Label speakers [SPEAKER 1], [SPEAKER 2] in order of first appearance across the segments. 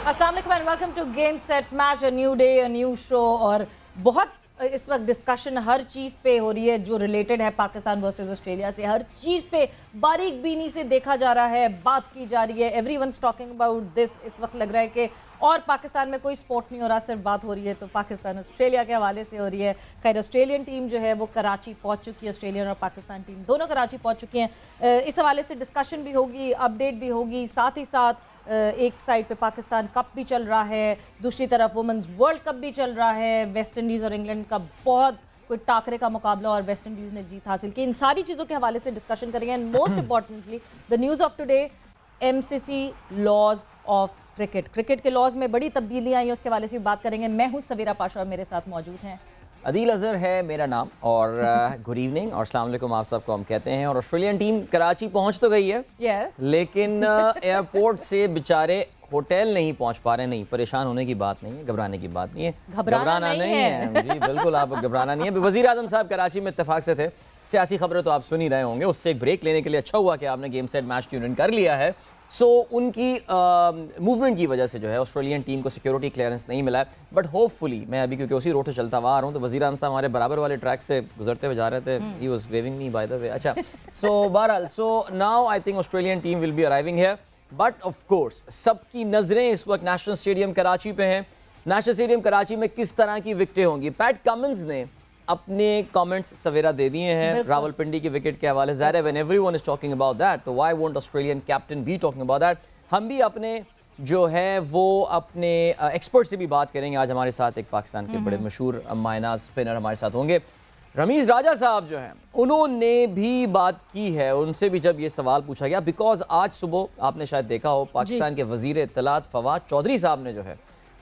[SPEAKER 1] अस्सलाम वालेकुम and welcome to game set match, a new day, a new show. और बहुत इस वक्त डिस्कशन हर चीज़ पे हो रही है जो रिलेटेड है पाकिस्तान वर्सेस ऑस्ट्रेलिया से। हर चीज़ पे बारीक बीनी से देखा जा रहा है, बात की जा रही है। Everyone's talking about this. इस वक्त लग रहा है कि और पाकिस्तान में कोई स्पोर्ट नहीं हो रहा, सिर्फ बात हो रही है तो पाकिस्तान ऑस्ट्रेलिया के हवाले से हो रही है। खैर, ऑस्ट्रेलियन टीम जो है वो कराची पहुंच चुकी है। ऑस्ट्रेलियन और पाकिस्तान टीम दोनों कराची पहुंच चुकी हैं। इस हवाले से डिस्कशन भी होगी, अपडेट भी होगी। साथ ही साथ एक साइड पे पाकिस्तान कप भी चल रहा है, दूसरी तरफ वुमेंस वर्ल्ड कप भी चल रहा है। वेस्ट इंडीज़ और इंग्लैंड का बहुत कोई टाकरे का मुकाबला और वेस्ट इंडीज़ ने जीत हासिल की। इन सारी चीज़ों के हवाले से डिस्कशन करेंगे। And most importantly the news of today, MCC laws of cricket के लॉज में बड़ी तब्दीलियाँ आई हैं, उसके हवाले से भी बात करेंगे। मैं हूँ सवीरा पाशा और मेरे साथ मौजूद हैं
[SPEAKER 2] अदील अजहर है मेरा नाम। और गुड इवनिंग और अस्सलाम वालेकुम आप सबको हम कहते हैं। और ऑस्ट्रेलियन टीम कराची पहुंच तो गई है,
[SPEAKER 1] yes.
[SPEAKER 2] लेकिन एयरपोर्ट से बेचारे होटल नहीं पहुंच पा रहे। नहीं, परेशान होने की बात नहीं है, घबराने की बात नहीं है। घबराना नहीं है जी, बिल्कुल आप घबराना नहीं है। वज़ीर आज़म साहब कराची में इत्तेफाक से थे। सियासी खबरें तो आप सुन ही रहे होंगे, उससे एक ब्रेक लेने के लिए अच्छा हुआ कि आपने गेम सेट मैच ट्यून कर लिया है। सो उनकी मूवमेंट की वजह से जो है ऑस्ट्रेलियन टीम को सिक्योरिटी क्लियरेंस नहीं मिला है। बट होपफुली मैं अभी क्योंकि उसी रोड से चलता हुआ आ रहा हूँ तो वज़ीर आज़म साहब हमारे बराबर वाले ट्रैक से गुजरते हुए जा रहे थे। He was waving me by the way. अच्छा, सो बहरहाल now I think Australian team will be arriving here. But of course सबकी नज़रें इस वक्त नेशनल स्टेडियम कराची पे हैं। नेशनल स्टेडियम कराची में किस तरह की विकेटें होंगी। पैट कमिंस ने अपने कमेंट्स सवेरा दे दिए हैं रावलपिंडी की विकेट के हवाले। ज़ाहिर है when everyone is talking about that तो why won't Australian captain be talking about that. हम भी अपने जो है वो अपने एक्सपर्ट से भी बात करेंगे। आज हमारे साथ एक पाकिस्तान के बड़े मशहूर मायना स्पिनर हमारे साथ होंगे, रमीज़ राजा साहब जो हैं। उन्होंने भी बात की है, उनसे भी जब ये सवाल पूछा गया, बिकॉज आज सुबह आपने शायद देखा हो पाकिस्तान के वज़ीर इत्तलात फवाद चौधरी साहब ने जो है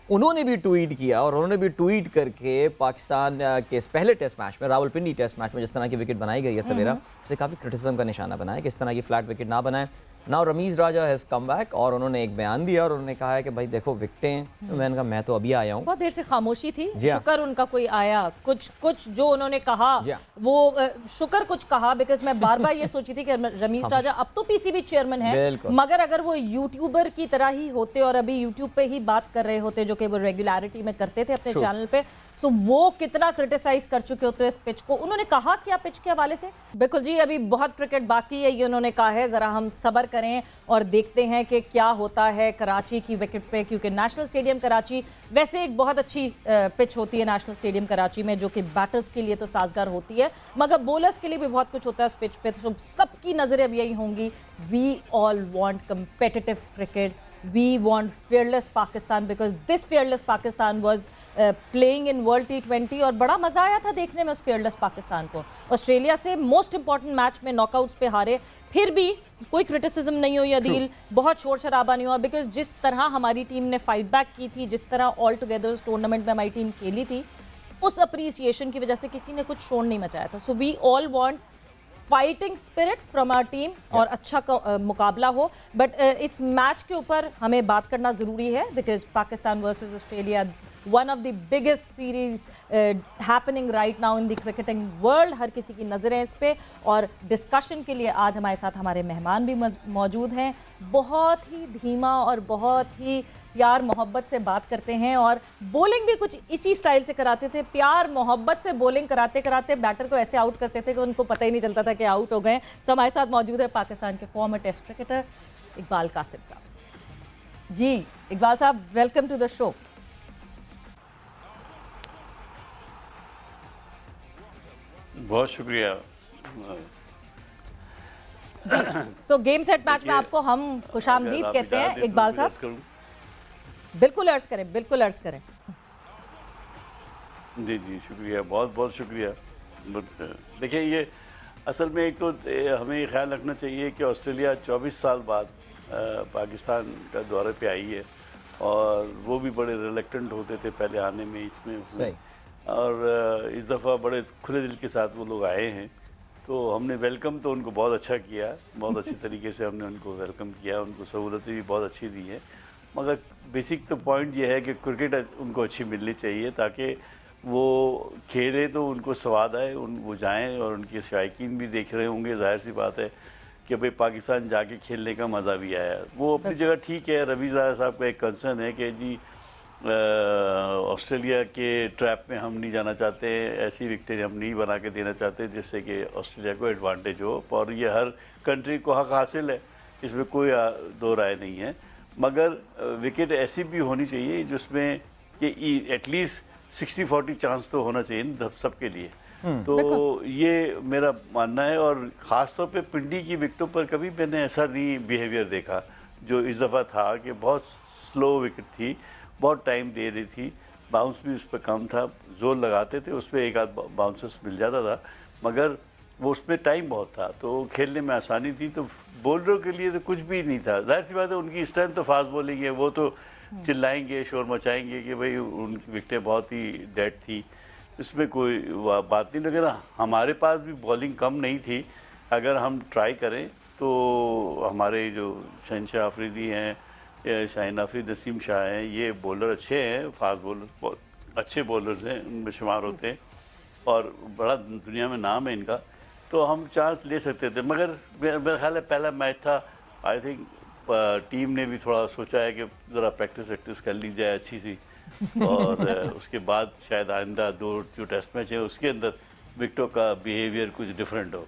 [SPEAKER 2] उन्होंने भी ट्वीट किया। और उन्होंने भी ट्वीट करके पाकिस्तान के इस पहले टेस्ट मैच में, रावलपिंडी टेस्ट मैच में जिस तरह की विकेट बनाई गई है सवेरा, उसे काफ़ी क्रिटिसिज्म का निशाना बनाया कि इस तरह की फ्लैट विकेट ना बनाए। Now Rameez Raja has come back और उन्होंने एक बयान दिया और उन्होंने कहा है कि भाई देखो विकेटें, तो मैंने कहा मैं तो अभी आया हूँ।
[SPEAKER 1] बहुत देर से खामोशी थी, शुक्र उनका कोई आया। कुछ जो उन्होंने कहा वो शुक्र कुछ कहा, बिकॉज मैं बार बार ये सोची थी कि रमीज़ राजा अब तो PCB चेयरमैन है, मगर अगर वो यूट्यूबर की तरह ही होते और अभी यूट्यूब पे ही बात कर रहे होते जो कि वो रेगुलरिटी में करते थे अपने चैनल पे, सो वो कितना क्रिटिसाइज कर चुके होते इस पिच को। उन्होंने कहा क्या पिच के हवाले से? बिल्कुल जी, अभी बहुत क्रिकेट बाकी है, ये उन्होंने कहा है। ज़रा हम सब्र करें और देखते हैं कि क्या होता है कराची की विकेट पे, क्योंकि नेशनल स्टेडियम कराची वैसे एक बहुत अच्छी पिच होती है नेशनल स्टेडियम कराची में, जो कि बैटर्स के लिए तो साजगार होती है, मगर बॉलर्स के लिए भी बहुत कुछ होता है उस पिच पे। तो सबकी नज़रें अब यही होंगी, we all want competitive cricket, we want fearless Pakistan, because this fearless Pakistan was playing in World T20 और बड़ा मज़ा आया था देखने में उस fearless पाकिस्तान को। ऑस्ट्रेलिया से मोस्ट इंपॉर्टेंट मैच में नॉकआउट्स पे हारे, फिर भी कोई क्रिटिसिज्म नहीं हुई अदील, बहुत शोर शराबा नहीं हुआ, बिकॉज जिस तरह हमारी टीम ने फाइट बैक की थी, जिस तरह ऑल टुगेदर टूर्नामेंट में हमारी टीम खेली थी, उस अप्रिसिएशन की वजह से किसी ने कुछ शोर नहीं मचाया था। So we all want fighting spirit from our team और अच्छा मुकाबला हो। बट इस मैच के ऊपर हमें बात करना ज़रूरी है, because Pakistan versus Australia, one of the biggest series happening right now in the cricketing world. हर किसी की नज़रें इस पे, और डिस्कशन के लिए आज हमारे साथ हमारे मेहमान भी मौजूद हैं। बहुत ही धीमा और बहुत ही प्यार मोहब्बत से बात करते हैं और बॉलिंग भी कुछ इसी स्टाइल से कराते थे। प्यार मोहब्बत से बॉलिंग कराते कराते बैटर को ऐसे आउट करते थे कि उनको पता ही नहीं चलता था कि आउट हो गए। तो हमारे साथ मौजूद है पाकिस्तान के former test cricketer Iqbal Qasim sahab. जी इकबाल साहब, वेलकम टू द शो।
[SPEAKER 3] बहुत शुक्रिया।
[SPEAKER 1] सो गेम सेट मैच में आपको हम खुशामदीद कहते हैं इकबाल साहब। बिल्कुल अर्ज करें, बिल्कुल अर्ज करें।
[SPEAKER 3] जी जी शुक्रिया, बहुत बहुत शुक्रिया। देखिए, ये असल में एक तो हमें ये ख्याल रखना चाहिए कि ऑस्ट्रेलिया 24 साल बाद पाकिस्तान का दौरे पे आई है, और वो भी बड़े रिलेक्टेंट होते थे पहले आने में इसमें, और इस दफ़ा बड़े खुले दिल के साथ वो लोग आए हैं। तो हमने वेलकम तो उनको बहुत अच्छा किया, बहुत अच्छी तरीके से हमने उनको वेलकम किया, उनको सहूलतें भी बहुत अच्छी दी हैं। मगर बेसिक तो पॉइंट ये है कि क्रिकेट उनको अच्छी मिलनी चाहिए ताकि वो खेले तो उनको स्वाद आए, वो जाएं और उनके शायकीन भी देख रहे होंगे। जाहिर सी बात है कि भाई पाकिस्तान जाके खेलने का मज़ा भी आया। वो अपनी जगह ठीक है। रमीज़ राजा साहब का एक कंसर्न है कि जी ऑस्ट्रेलिया के ट्रैप में हम नहीं जाना चाहते, ऐसी विकेट हम नहीं बना के देना चाहते जिससे कि ऑस्ट्रेलिया को एडवांटेज हो, और ये हर कंट्री को हक हासिल है, इसमें कोई दो राय नहीं है। मगर विकेट ऐसी भी होनी चाहिए जिसमें कि एटलीस्ट 60-40 चांस तो होना चाहिए सबके लिए। तो ये मेरा मानना है। और ख़ास तौर पे पिंडी की विकेटों पर कभी मैंने ऐसा नहीं बिहेवियर देखा जो इस दफ़ा था, कि बहुत स्लो विकेट थी, बहुत टाइम दे रही थी, बाउंस भी उस पर कम था, जोर लगाते थे उस पर एक आध बाउंसर्स मिल जाता था, मगर वो उसमें टाइम बहुत था, तो खेलने में आसानी थी। तो बॉलरों के लिए तो कुछ भी नहीं था। जाहिर सी बात है उनकी स्ट्रेंथ तो फास्ट बॉलिंग है, वो तो चिल्लाएंगे, शोर मचाएंगे कि भाई उनकी विकेटें बहुत ही डेड थी, इसमें कोई बात नहीं। लेकिन हमारे पास भी बॉलिंग कम नहीं थी। अगर हम ट्राई करें तो हमारे जो शहनशाह अफरीदी हैं, शाहीन आफरीद, नसीम शाह हैं, ये बॉलर अच्छे हैं, फास्ट बॉलर बहुत अच्छे बॉलर्स हैं, उनमें शुमार होते हैं और बड़ा दुनिया में नाम है इनका, तो हम चांस ले सकते थे। मगर मेरा ख्याल है पहला मैच था, आई थिंक टीम ने भी थोड़ा सोचा है कि ज़रा प्रैक्टिस कर ली जाए अच्छी सी, और उसके बाद शायद आइंदा दो जो टेस्ट मैच है उसके अंदर विकेटों का बिहेवियर कुछ डिफरेंट हो।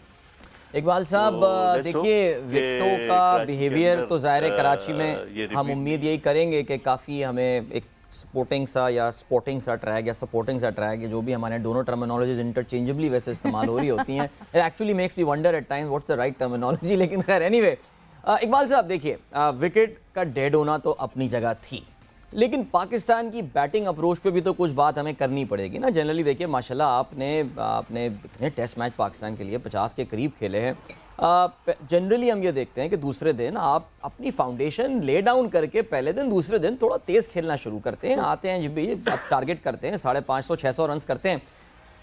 [SPEAKER 2] इकबाल साहब देखिए, विकेटों का बिहेवियर तो ज़ाहिर है कराची में हम उम्मीद यही करेंगे कि काफ़ी हमें एक स्पोर्टिंग सा या स्पोर्टिंग सा ट्रैक या सपोर्टिंग सा ट्रैक, जो भी हमारे दोनों टर्मिनोलॉजीज इंटरचेंजेबली वैसे इस्तेमाल हो रही होती हैं, it actually makes me wonder at times what's the right terminology. लेकिन खैर एनीवे, इकबाल साहब देखिए, विकेट का डेड होना तो अपनी जगह थी, लेकिन पाकिस्तान की बैटिंग अप्रोच पे भी तो कुछ बात हमें करनी पड़ेगी ना। जनरली देखिए माशाल्लाह आपने कितने टेस्ट मैच पाकिस्तान के लिए 50 के करीब खेले हैं। जनरली हम ये देखते हैं कि दूसरे दिन आप अपनी फाउंडेशन ले डाउन करके पहले दिन दूसरे दिन थोड़ा तेज़ खेलना शुरू करते हैं, आते हैं जब भी आप टारगेट करते हैं 550-600 रन करते हैं।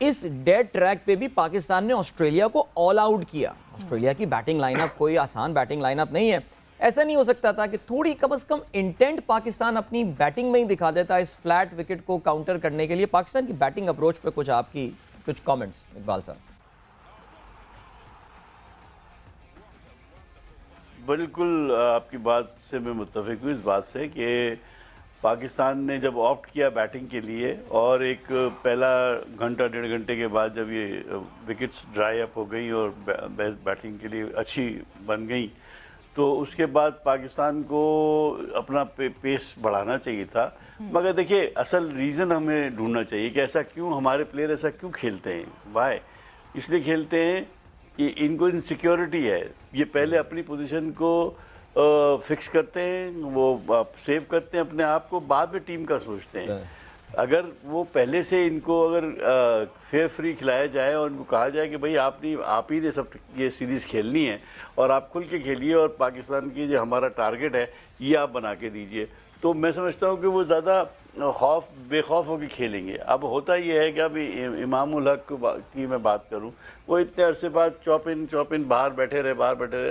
[SPEAKER 2] इस डेड ट्रैक पे भी पाकिस्तान ने ऑस्ट्रेलिया को ऑल आउट किया। ऑस्ट्रेलिया की बैटिंग लाइनअप कोई आसान बैटिंग लाइनअप नहीं है। ऐसा नहीं हो सकता था कि थोड़ी कम से कम इंटेंट पाकिस्तान अपनी बैटिंग में ही दिखा देता इस फ्लैट विकेट को काउंटर करने के लिए? पाकिस्तान की बैटिंग अप्रोच पे कुछ आपकी कुछ कमेंट्स इकबाल साहब।
[SPEAKER 3] बिल्कुल आपकी बात से मैं मुत्तफिक हूँ इस बात से कि पाकिस्तान ने जब ऑप्ट किया बैटिंग के लिए, और एक पहला घंटा 1.5 घंटे के बाद जब ये विकेट्स ड्राई अप हो गई और बैटिंग के लिए अच्छी बन गई, तो उसके बाद पाकिस्तान को अपना पेस बढ़ाना चाहिए था। मगर देखिए असल रीज़न हमें ढूंढना चाहिए कि ऐसा क्यों, हमारे प्लेयर ऐसा क्यों खेलते हैं। वाई इसलिए खेलते हैं कि इनको इनसिक्योरिटी है। ये पहले अपनी पोजीशन को फिक्स करते हैं, वो सेव करते हैं अपने आप को, बाद में टीम का सोचते हैं। अगर वो पहले से इनको अगर फेयर फ्री खिलाया जाए और उनको कहा जाए कि भाई आप ही ने सब ये सीरीज़ खेलनी है और आप खुल के खेलिए, और पाकिस्तान की जो हमारा टारगेट है ये आप बना के दीजिए, तो मैं समझता हूँ कि वो ज़्यादा बेखौफ होकर खेलेंगे। अब होता ये है कि अभी इमामुल हक की मैं बात करूँ, वो इतने अरसे बाद चॉप इन बाहर बैठे रहे।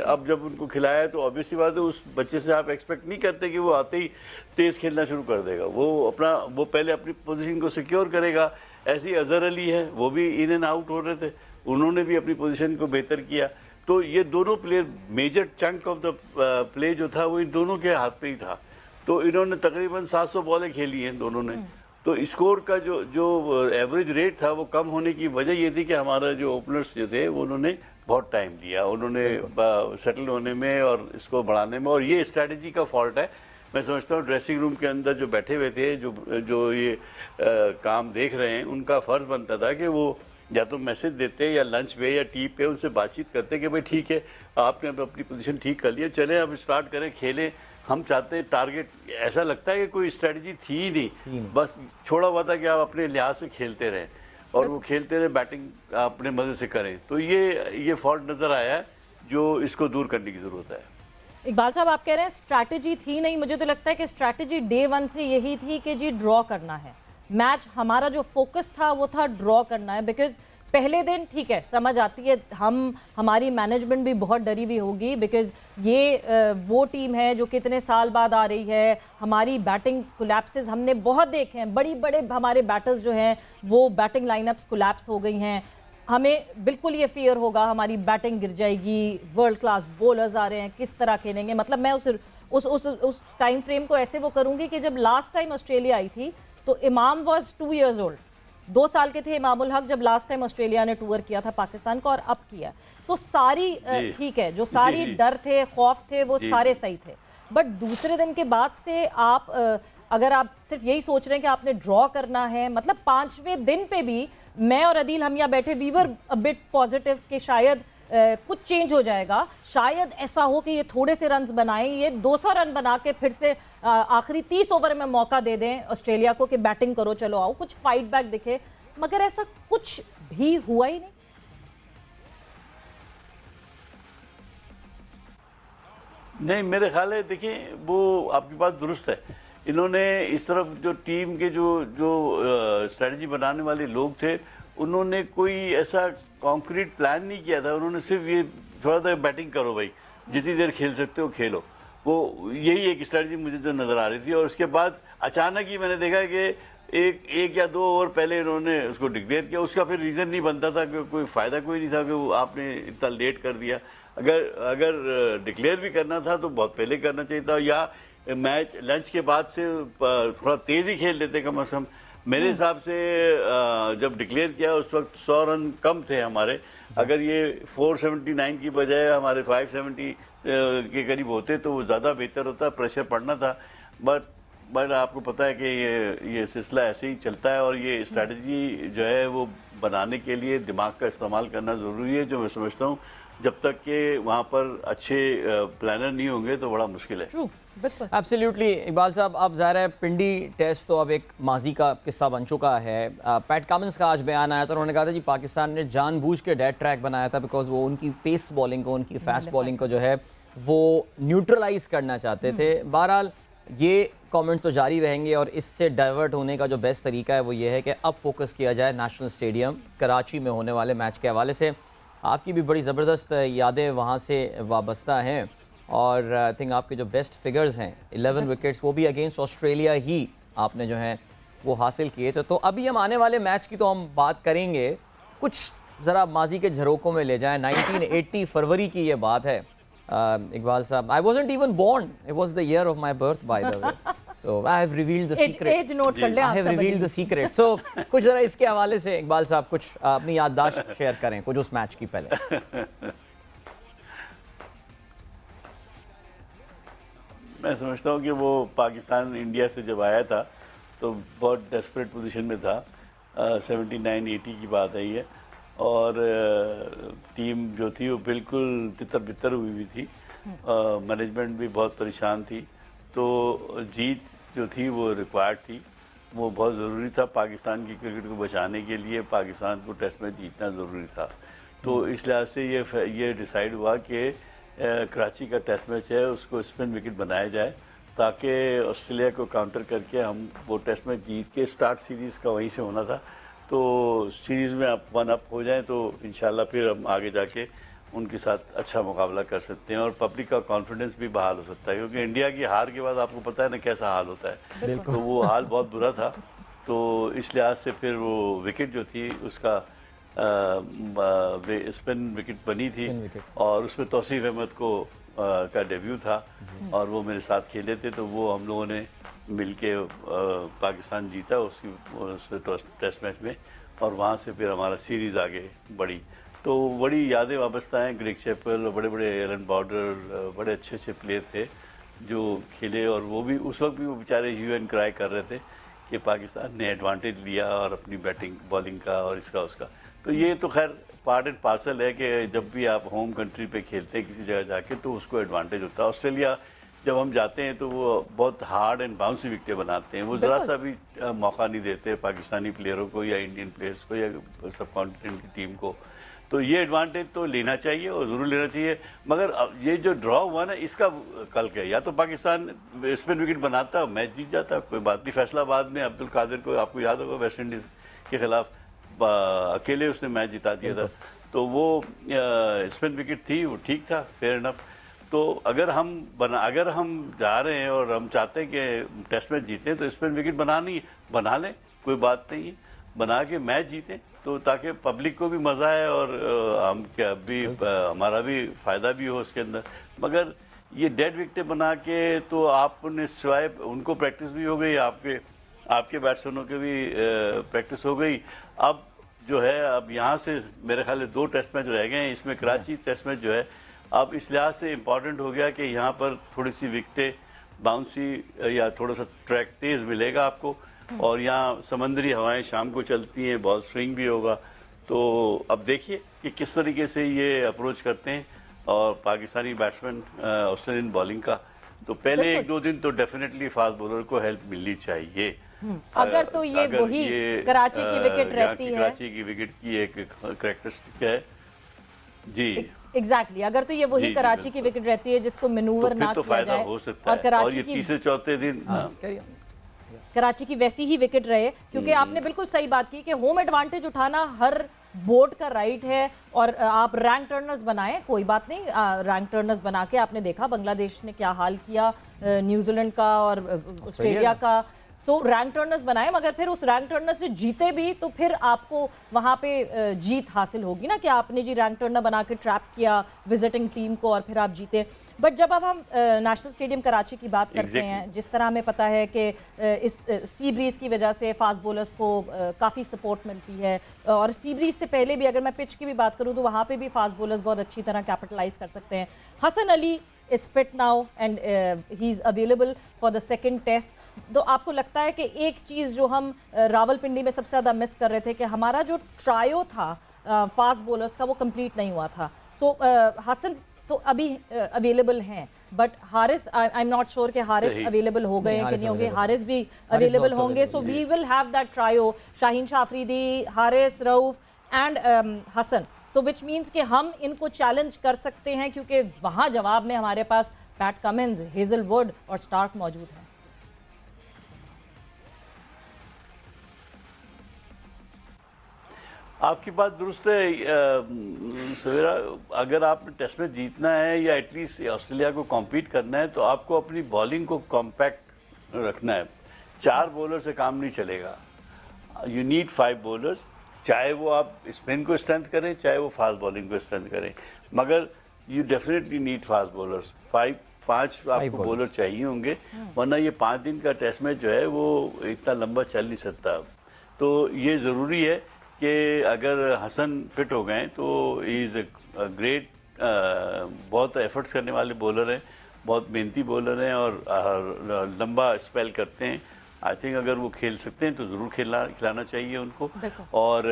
[SPEAKER 3] अब जब उनको खिलाया तो ऑब्वियसली बात है उस बच्चे से आप एक्सपेक्ट नहीं करते कि वो आते ही तेज़ खेलना शुरू कर देगा। वो पहले अपनी पोजीशन को सिक्योर करेगा। ऐसी अजहर अली है, वो भी इन एंड आउट हो रहे थे, उन्होंने भी अपनी पोजीशन को बेहतर किया। तो ये दोनों player, major chunk of the play जो था वो इन दोनों के हाथ पे ही था। तो इन्होंने तकरीबन 700 बॉलें खेली हैं दोनों ने। तो स्कोर का जो एवरेज रेट था वो कम होने की वजह ये थी कि हमारा जो ओपनर्स जो थे उन्होंने बहुत टाइम दिया, उन्होंने सेटल होने में और इसको बढ़ाने में, और ये स्ट्रैटेजी का फॉल्ट है। मैं समझता हूँ ड्रेसिंग रूम के अंदर जो बैठे हुए थे, जो ये काम देख रहे हैं, उनका फ़र्ज़ बनता था कि वो या तो मैसेज देते या लंच पे या टी पे उनसे बातचीत करते कि भाई ठीक है आपने अपनी पोजीशन ठीक कर लिया, चलें अब स्टार्ट करें, खेलें, हम चाहते हैं टारगेट। ऐसा लगता है कि कोई स्ट्रेटजी थी ही नहीं, बस छोड़ा हुआ था कि आप अपने लिहाज से खेलते रहें और वो खेलते रहे, बैटिंग अपने मज़े से करें। तो ये फॉल्ट नज़र आया है जो इसको दूर करने की ज़रूरत है।
[SPEAKER 1] इकबाल साहब आप कह रहे हैं स्ट्रैटेजी थी नहीं, मुझे तो लगता है कि स्ट्रैटेजी डे 1 से यही थी कि जी ड्रॉ करना है मैच। हमारा जो फोकस था वो था ड्रॉ करना है, बिकॉज पहले दिन ठीक है समझ आती है, हमारी मैनेजमेंट भी बहुत डरी हुई होगी, बिकॉज ये वो टीम है जो कितने साल बाद आ रही है। हमारी बैटिंग कोलैप्सेस हमने बहुत देखे हैं, बड़े हमारे बैटर्स जो हैं वो बैटिंग लाइनअप्स कोलैप्स हो गई हैं। हमें बिल्कुल ये फियर होगा हमारी बैटिंग गिर जाएगी, वर्ल्ड क्लास बॉलर्स आ रहे हैं, किस तरह खेलेंगे। मतलब मैं उस टाइम फ्रेम को ऐसे वो करूंगी कि जब लास्ट टाइम ऑस्ट्रेलिया आई थी तो इमाम वाज 2 years old, 2 साल के थे इमामुल हक जब लास्ट टाइम ऑस्ट्रेलिया ने टूर किया था पाकिस्तान को, और अब किया। सो सारी ठीक है, जो सारी डर थे, खौफ थे, वो सारे सही थे। बट दूसरे दिन के बाद से आप अगर आप सिर्फ यही सोच रहे हैं कि आपने ड्रॉ करना है, मतलब 5वें दिन पे भी मैं और अदील हम यहाँ बैठे we were a bit positive कि शायद कुछ चेंज हो जाएगा, शायद ऐसा हो कि ये थोड़े से रन्स बनाएं, ये 200 रन बना के फिर से आखिरी 30 ओवर में मौका दे दें ऑस्ट्रेलिया को कि बैटिंग करो, चलो आओ, कुछ फाइट बैक दिखे। मगर ऐसा कुछ भी हुआ ही नहीं।
[SPEAKER 3] नहीं, मेरे ख्याल है, देखिए वो आपकी बात दुरुस्त है। इन्होंने इस तरफ जो टीम के जो स्ट्रेटजी बनाने वाले लोग थे, उन्होंने कोई ऐसा कॉन्क्रीट प्लान नहीं किया था। उन्होंने सिर्फ ये थोड़ा सा बैटिंग करो भाई, जितनी देर खेल सकते हो खेलो, वो यही एक स्ट्रेटजी मुझे जो नज़र आ रही थी। और उसके बाद अचानक ही मैंने देखा कि एक या 2 ओवर पहले इन्होंने उसको डिक्लेयर किया। उसका फिर रीज़न नहीं बनता था कि कोई फ़ायदा कोई नहीं था कि वो आपने इतना लेट कर दिया। अगर डिक्लेयर भी करना था तो बहुत पहले करना चाहिए था, या मैच लंच के बाद से थोड़ा तेज़ ही खेल लेते कम अज़ कम। मेरे हिसाब से जब डिक्लेयर किया उस वक्त 100 रन कम थे हमारे। अगर ये 479 की बजाय हमारे 570 के करीब होते तो वो ज़्यादा बेहतर होता, प्रेशर पड़ना था। बट आपको पता है कि ये सिलसिला ऐसे ही चलता है, और ये स्ट्रैटेजी जो है वो बनाने के लिए दिमाग का इस्तेमाल करना ज़रूरी है, जो मैं समझता हूँ जब तक कि वहाँ पर अच्छे प्लानर नहीं होंगे तो बड़ा मुश्किल है।
[SPEAKER 2] एब्सोल्युटली इकबाल साहब, अब ज़ाहिर है पिंडी टेस्ट तो अब एक माजी का किस्सा बन चुका है। पैट कमिंस का आज बयान आया था, उन्होंने कहा था जी पाकिस्तान ने जानबूझ के डेड ट्रैक बनाया था बिकॉज वो उनकी पेस बॉलिंग को, उनकी फास्ट बॉलिंग को जो है वो न्यूट्रलाइज करना चाहते थे। बहरहाल ये कमेंट्स तो जारी रहेंगे, और इससे डाइवर्ट होने का जो बेस्ट तरीका है वो ये है कि अब फोकस किया जाए नेशनल स्टेडियम कराची में होने वाले मैच के हवाले से। आपकी भी बड़ी ज़बरदस्त यादें वहाँ से वाबस्ता हैं, और आई थिंक आपके जो बेस्ट फिगर्स हैं 11 विकेट्स वो भी अगेंस्ट ऑस्ट्रेलिया ही आपने जो है वो हासिल किए थे। तो अभी हम आने वाले मैच की तो हम बात करेंगे, कुछ ज़रा माजी के झरोकों में ले जाएं। 1980 फरवरी की ये बात है Iqbal Sahab. I wasn't even born, it was the year of my birth by the way, so I have revealed the secret.
[SPEAKER 1] एज नोट कर ले,
[SPEAKER 2] I have revealed the secret. So कुछ ज़रा इसके हवाले से इकबाल साहब कुछ अपनी याददाश्त शेयर करें कुछ उस मैच की पहले।
[SPEAKER 3] मैं समझता हूँ कि वो पाकिस्तान इंडिया से जब आया था तो बहुत डेस्परेट पोजीशन में था। 79-80 की बात है ये, और टीम जो थी वो बिल्कुल तितर बितर हुई हुई थी। मैनेजमेंट भी बहुत परेशान थी, तो जीत जो थी वो रिक्वायर्ड थी, वो बहुत ज़रूरी था पाकिस्तान की क्रिकेट को बचाने के लिए। पाकिस्तान को टेस्ट में जीतना ज़रूरी था, तो इस लिहाज से ये डिसाइड हुआ कि कराची का टेस्ट मैच है उसको स्पिन विकेट बनाया जाए, ताकि ऑस्ट्रेलिया को काउंटर करके हम वो टेस्ट मैच जीत के, स्टार्ट सीरीज़ का वहीं से होना था, तो सीरीज़ में आप 1 अप हो जाएं तो इंशाल्लाह फिर हम आगे जाके उनके साथ अच्छा मुकाबला कर सकते हैं, और पब्लिक का कॉन्फिडेंस भी बहाल हो सकता है। क्योंकि इंडिया की हार के बाद आपको पता है ना कैसा हाल होता है, तो वो हाल बहुत बुरा था। तो इस लिहाज से फिर वो विकेट जो थी उसका स्पिन विकेट बनी थी, और उसमें तौसीफ अहमद को का डेब्यू था, और वो मेरे साथ खेले थे, तो वो हम लोगों ने मिलके पाकिस्तान जीता उस टेस्ट मैच में, और वहाँ से फिर हमारा सीरीज़ आगे बढ़ी। तो बड़ी यादें वाबस्ता हैं। ग्रेग चैपल, बड़े बड़े एलन बॉर्डर, बड़े अच्छे अच्छे प्लेयर थे जो खेले, और वो भी उस वक्त भी वो बेचारे ह्यू एंड क्राई कर रहे थे कि पाकिस्तान ने एडवांटेज लिया और अपनी बैटिंग बॉलिंग का और इसका उसका। तो ये तो खैर पार्ट एंड पार्सल है कि जब भी आप होम कंट्री पे खेलते हैं किसी जगह जाके तो उसको एडवांटेज होता है। ऑस्ट्रेलिया जब हम जाते हैं तो वो बहुत हार्ड एंड बाउंसी विकेटें बनाते हैं, वो ज़रा सा भी मौका नहीं देते पाकिस्तानी प्लेयरों को या इंडियन प्लेयर्स को या सब कॉन्टिनेंट की टीम को। तो ये एडवांटेज तो लेना चाहिए और ज़रूर लेना चाहिए। मगर ये जो ड्रॉ हुआ ना, इसका कल क्या, या तो पाकिस्तान स्पिन विकेट बनाता मैच जीत जाता, कोई बात नहीं। फैसलाबाद में अब्दुल कादिर को आपको याद होगा वेस्ट इंडीज़ के खिलाफ अकेले उसने मैच जिता दिया था, तो वो स्पिन विकेट थी, वो ठीक था, फेयर इनफ। तो अगर हम जा रहे हैं और हम चाहते हैं कि टेस्ट मैच जीतें तो स्पिन विकेट बना लें, कोई बात नहीं है। बना के मैच जीतें, तो ताकि पब्लिक को भी मज़ा आए और हम क्या भी हमारा भी फ़ायदा भी हो उसके अंदर। मगर ये डेड विकेटें बना के तो आपने सिवाय उनको प्रैक्टिस भी हो गई, आपके बैट्समैनों के भी प्रैक्टिस हो गई। अब जो है अब यहाँ से मेरे ख्याल में 2 टेस्ट मैच रह गए हैं, इसमें कराची टेस्ट मैच जो है अब इस लिहाज से इम्पॉर्टेंट हो गया कि यहाँ पर थोड़ी सी विकेटें बाउंसी या थोड़ा सा ट्रैक तेज़ मिलेगा आपको, और यहाँ समंदरी हवाएं शाम को चलती हैं, बॉल स्विंग भी होगा। तो अब देखिए कि किस तरीके से ये अप्रोच करते हैं और पाकिस्तानी बैट्समैन ऑस्ट्रेलियन बॉलिंग का। तो पहले 1-2 दिन तो डेफिनेटली फास्ट बॉलर को हेल्प मिलनी चाहिए।
[SPEAKER 1] अगर तो ये वही कराची की विकेट रहती है,
[SPEAKER 3] कराची की विकेट की एक करैक्टरिस्टिक है जी,
[SPEAKER 1] एग्जैक्टली अगर तो ये वही कराची की विकेट रहती है जिसको मैनूवर ना
[SPEAKER 3] तो
[SPEAKER 1] किया जाए,
[SPEAKER 3] हो सकता
[SPEAKER 1] और कराची
[SPEAKER 3] ये
[SPEAKER 1] की
[SPEAKER 3] तीसरे चौथे दिन
[SPEAKER 1] कराची की वैसी ही विकेट रहे, क्योंकि आपने बिल्कुल सही बात की कि होम एडवांटेज उठाना हर बोर्ड का राइट है। और आप रैंक टर्नर्स बनाएं, कोई बात नहीं, रैंक टर्नर्स बना के आपने देखा बांग्लादेश ने क्या हाल किया, न्यूजीलैंड का और ऑस्ट्रेलिया का। सो रैंक टर्नर्स बनाए, मगर फिर उस रैंक टर्नर से जीते भी तो फिर आपको वहाँ पे जीत हासिल होगी ना, कि आपने जी रैंक टर्नर बना के ट्रैप किया विजिटिंग टीम को और फिर आप जीते। बट जब अब हम नेशनल स्टेडियम कराची की बात करते हैं, जिस तरह हमें पता है कि इस सी ब्रीज की वजह से फास्ट बॉलर्स को काफ़ी सपोर्ट मिलती है, और सी ब्रीज से पहले भी अगर मैं पिच की भी बात करूँ तो वहाँ पे भी फास्ट बॉलर्स बहुत अच्छी तरह कैपिटलाइज कर सकते हैं। Hasan Ali is fit now and he's available for the second test. तो आपको लगता है कि एक चीज़ जो हम रावलपिंडी में सबसे ज़्यादा मिस कर रहे थे कि हमारा जो ट्रायो था फास्ट बॉलर्स का वो कंप्लीट नहीं हुआ था। सो हसन तो अभी अवेलेबल हैं, but Haris I am not sure कि हारिस अवेलेबल हो गए हैं कि नहीं होंगे। हारिस भी अवेलेबल होंगे, so we will have that trio, Shaheen Shah Afridi, Haris, Rauf and Hasan. So which means कि हम इनको चैलेंज कर सकते हैं, क्योंकि वहाँ जवाब में हमारे पास पैट कमिंस, हेजलवुड और स्टार्क मौजूद हैं।
[SPEAKER 3] आपकी बात दुरुस्त है सवेरा। अगर आपने टेस्ट में जीतना है या एटलीस्ट ऑस्ट्रेलिया को कॉम्पीट करना है तो आपको अपनी बॉलिंग को कॉम्पैक्ट रखना है। 4 बॉलर से काम नहीं चलेगा, यू नीड 5 बॉलर्स, चाहे वो आप स्पिन को स्ट्रेंथ करें चाहे वो फास्ट बॉलिंग को स्ट्रेंथ करें, मगर you definitely need fast bowlers. 5 आपको बॉलर चाहिए होंगे, वरना ये 5 दिन का टेस्ट मैच जो है वो इतना लंबा चल नहीं सकता। तो ये ज़रूरी है कि अगर हसन फिट हो गए तो ही इज़ अ ग्रेट, बहुत एफर्ट्स करने वाले बॉलर हैं, बहुत मेहनती बॉलर हैं और लंबा स्पेल करते हैं। आई थिंक अगर वो खेल सकते हैं तो ज़रूर खिलाना चाहिए उनको। और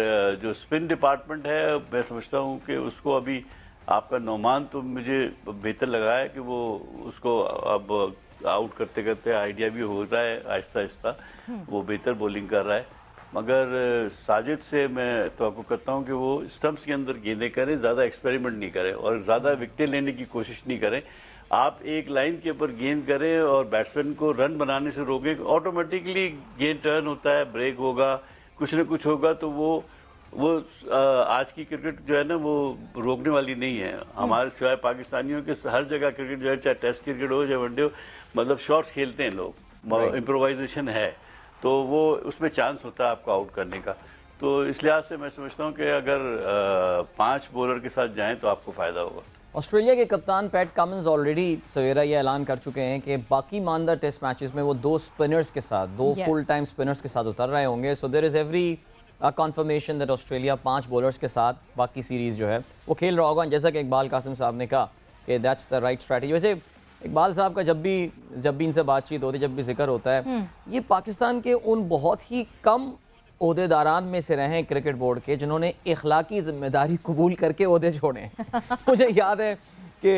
[SPEAKER 3] जो स्पिन डिपार्टमेंट है, मैं समझता हूँ कि उसको अभी आपका नौमान तो मुझे बेहतर लगा है कि वो उसको अब आउट करते करते आइडिया भी हो रहा है, आहिस्ता आहिस्ता वो बेहतर बॉलिंग कर रहा है। मगर साजिद से मैं तवक्को करता हूँ कि वो स्टंप्स के अंदर गेंदें करें, ज़्यादा एक्सपेरिमेंट नहीं करें और ज़्यादा विकेटें लेने की कोशिश नहीं करें। आप एक लाइन के ऊपर गेंद करें और बैट्समैन को रन बनाने से रोकें, ऑटोमेटिकली गेंद टर्न होता है, ब्रेक होगा, कुछ न कुछ होगा। तो वो आज की क्रिकेट जो है ना वो रोकने वाली नहीं है। हमारे सिवाय पाकिस्तानियों के हर जगह क्रिकेट जो है, चाहे टेस्ट क्रिकेट हो चाहे वनडे हो, मतलब शॉट्स खेलते हैं लोग, इम्प्रोवाइजेशन है, तो वो उसमें चांस होता है आपको आउट करने का। तो इस लिहाज से मैं समझता हूँ कि अगर 5 बॉलर के साथ जाएं तो आपको फ़ायदा होगा।
[SPEAKER 2] ऑस्ट्रेलिया के कप्तान पैट कमिंस ऑलरेडी सवेरा ये ऐलान कर चुके हैं कि बाकी मानदा टेस्ट मैचेस में वो 2 स्पिनर्स के साथ, 2 फुल टाइम स्पिनर्स के साथ उतर रहे होंगे। So there is every confirmation that Australia 5 bowlers के साथ बाकी सीरीज़ जो है वो खेल रहा होगा। जैसा कि इकबाल कासिम साहब ने कहा कि दैट्स द राइट स्ट्रैटेजी। वैसे इकबाल साहब का जब भी इनसे बातचीत होती है, जब भी जिक्र होता है, ये पाकिस्तान के उन बहुत ही कम ओहदेदारान में से रहे क्रिकेट बोर्ड के जिन्होंने इखलाकी जिम्मेदारी कबूल करके ओहदे छोड़े। मुझे याद है कि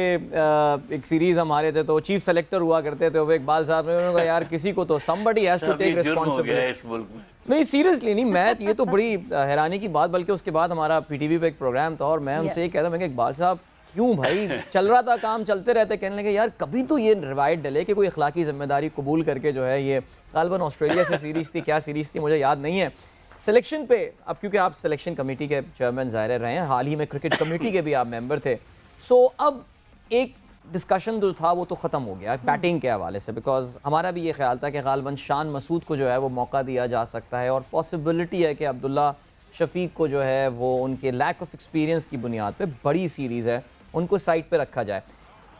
[SPEAKER 2] एक सीरीज़ हमारे थे तो चीफ सेलेक्टर हुआ करते थे, वो इकबाल साहब ने कहा यार किसी को तो somebody has to take responsibility। नहीं सीरियसली नहीं, मैं ये तो बड़ी हैरानी की बात, बल्कि उसके बाद हमारा पीटीवी पे एक प्रोग्राम था और मैं उनसे ये कहता, मैं इकबाल साहब क्यों भाई, चल रहा था काम, चलते रहते, कहने लगे यार कभी तो ये रिवायत डले कि कोई इखलाकी जिम्मेदारी कबूल करके जो है, ये गालिबन ऑस्ट्रेलिया से सीरीज़ थी, क्या सीरीज़ थी मुझे याद नहीं है। सिलेक्शन पे अब क्योंकि आप सिलेक्शन कमेटी के चेयरमैन ज़ाहिर रहे हैं, हाल ही में क्रिकेट कमेटी के भी आप मेंबर थे, सो अब एक डिस्कशन जो था वो तो ख़त्म हो गया बैटिंग के हवाले से, बिकॉज हमारा भी ये ख्याल था कि गालिबन शान मसूद को जो है वो मौका दिया जा सकता है और पॉसिबिलिटी है कि अब्दुल्ला शफीक को जो है वो उनके लैक ऑफ एक्सपीरियंस की बुनियाद पे बड़ी सीरीज़ है उनको साइड पे रखा जाए।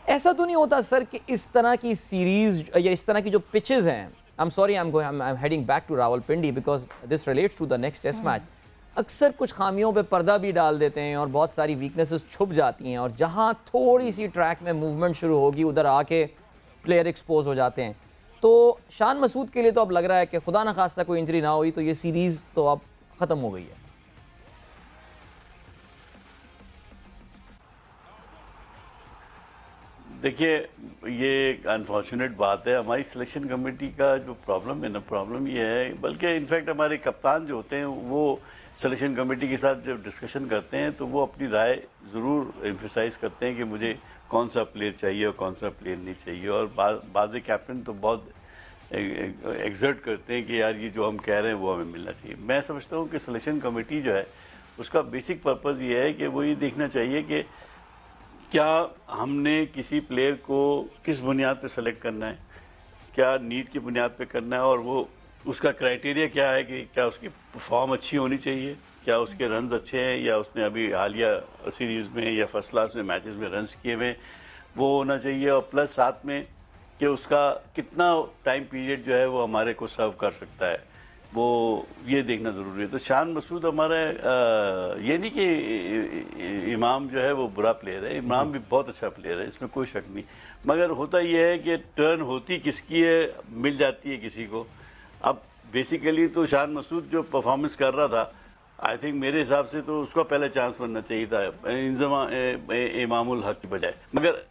[SPEAKER 2] ऐसा तो नहीं होता सर कि इस तरह की सीरीज़ या इस तरह की जो पिचेस हैं, I am sorry I am heading back to Rawalpindi because this relates to the next test match, अक्सर कुछ खामियों पे पर्दा भी डाल देते हैं और बहुत सारी वीकनेसेस छुप जाती हैं और जहां थोड़ी सी ट्रैक में मूवमेंट शुरू होगी उधर आके प्लेयर एक्सपोज हो जाते हैं। तो शान मसूद के लिए तो अब लग रहा है कि खुदा न खास्ता कोई इंजरी ना हुई तो ये सीरीज़ तो अब ख़त्म हो गई है।
[SPEAKER 3] देखिए ये एक अनफॉर्चुनेट बात है, हमारी सिलेक्शन कमेटी का जो प्रॉब्लम है ना, प्रॉब्लम ये है, बल्कि इनफैक्ट हमारे कप्तान जो होते हैं वो सिलेक्शन कमेटी के साथ जब डिस्कशन करते हैं तो वो अपनी राय ज़रूर एम्फेसाइज करते हैं कि मुझे कौन सा प्लेयर चाहिए और कौन सा प्लेयर नहीं चाहिए, और बाज़ कैप्टन तो बहुत एग्जर्ट करते हैं कि यार ये जो हम कह रहे हैं वो हमें मिलना चाहिए। मैं समझता हूँ कि सिलेक्शन कमेटी जो है उसका बेसिक पर्पज़ ये है कि वो ये देखना चाहिए कि क्या हमने किसी प्लेयर को किस बुनियाद पे सेलेक्ट करना है, क्या नीड की बुनियाद पे करना है, और वो उसका क्राइटेरिया क्या है कि क्या उसकी फॉर्म अच्छी होनी चाहिए, क्या उसके रन्स अच्छे हैं, या उसने अभी हालिया सीरीज़ में या फर्स्ट क्लास में मैचेस में रन्स किए हुए वो होना चाहिए, और प्लस साथ में कि उसका कितना टाइम पीरियड जो है वो हमारे को सर्व कर सकता है, वो ये देखना ज़रूरी है। तो शान मसूद हमारा ये नहीं कि इमाम जो है वो बुरा प्लेयर है, इमाम भी बहुत अच्छा प्लेयर है, इसमें कोई शक नहीं, मगर होता ये है कि टर्न होती किसकी है, मिल जाती है किसी को। अब बेसिकली तो शान मसूद जो परफॉर्मेंस कर रहा था, आई थिंक मेरे हिसाब से तो उसका पहले चांस बनना चाहिए था इमामुल हक की बजाय, मगर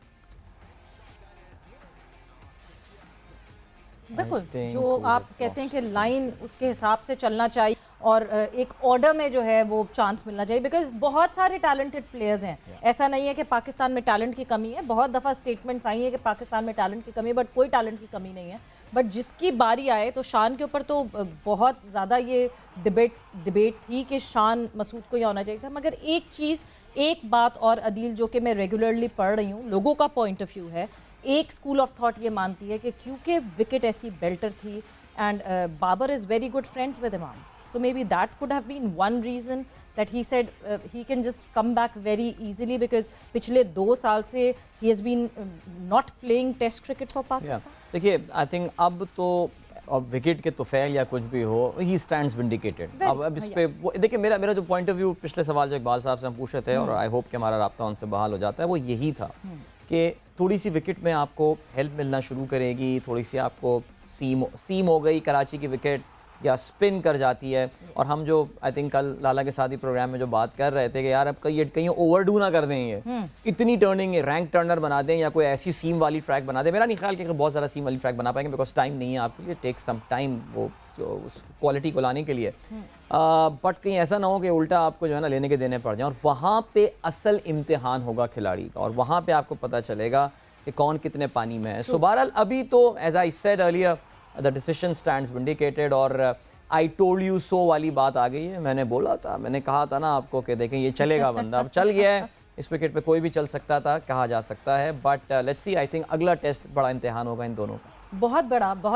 [SPEAKER 1] बिल्कुल जो आप कहते हैं कि लाइन उसके हिसाब से चलना चाहिए और एक ऑर्डर में जो है वो चांस मिलना चाहिए, बिकॉज बहुत सारे टैलेंटेड प्लेयर्स हैं। ऐसा नहीं है कि पाकिस्तान में टैलेंट की कमी है, बहुत दफ़ा स्टेटमेंट्स आई है कि पाकिस्तान में टैलेंट की कमी है, बट कोई टैलेंट की कमी नहीं है। बट जिसकी बारी आए तो शान के ऊपर तो बहुत ज़्यादा ये डिबेट थी कि शान मसूद को ही होना चाहिए था, मगर एक बात और अदील जो कि मैं रेगुलरली पढ़ रही हूँ, लोगों का पॉइंट ऑफ व्यू है, एक स्कूल ऑफ थॉट ये मानती है कि क्योंकि विकेट ऐसी बेल्टर थी and Babar is very good friends with Imam, so maybe that could have been one reason that he said he can just come back very easily, because पिछले 2 साल से ही has been not playing test cricket for Pakistan.
[SPEAKER 2] देखिए I think अब तो अब wicket के तुफैल या कुछ भी हो, ही स्टैंड्स विंडिकेटेड। अब इस पे देखिए मेरा जो पॉइंट ऑफ व्यू पिछले सवाल जो इकबाल साहब से हम पूछ रहे थे और आई होप कि हमारा राब्ता उनसे बहाल हो जाता है, वो यही था कि थोड़ी सी विकेट में आपको हेल्प मिलना शुरू करेगी, थोड़ी सी आपको सीम हो गई कराची की विकेट या स्पिन कर जाती है, और हम जो आई थिंक कल लाला के साथ ही प्रोग्राम में जो बात कर रहे थे कि यार अब कहीं ओवरडू ना कर दें, ये इतनी टर्निंग रैंक टर्नर बना दें या कोई ऐसी सीम वाली ट्रैक बना दें। मेरा नहीं ख्याल कि बहुत ज़्यादा सीम वाली ट्रैक बना पाएंगे बिकॉज टाइम नहीं है आपके लिए, टेक सम टाइम वो उस क्वालिटी को लाने के लिए, बट कहीं ऐसा ना हो कि उल्टा आपको जो है ना लेने के देने पड़ जाए, और वहाँ पे असल इम्तिहान होगा खिलाड़ी का और वहाँ पे आपको पता चलेगा कि कौन कितने पानी में है। सो बहरहाल अभी तो as I said earlier the decision stands vindicated, और आई टोल्ड यू सो वाली बात आ गई है। मैंने बोला था, मैंने कहा था ना आपको कि देखें ये चलेगा बंदा, अब चल गया है, इस विकेट पे कोई भी चल सकता था, कहा जा सकता है, but let's see, I think अगला टेस्ट बड़ा इम्तिहान होगा इन दोनों का,
[SPEAKER 1] बहुत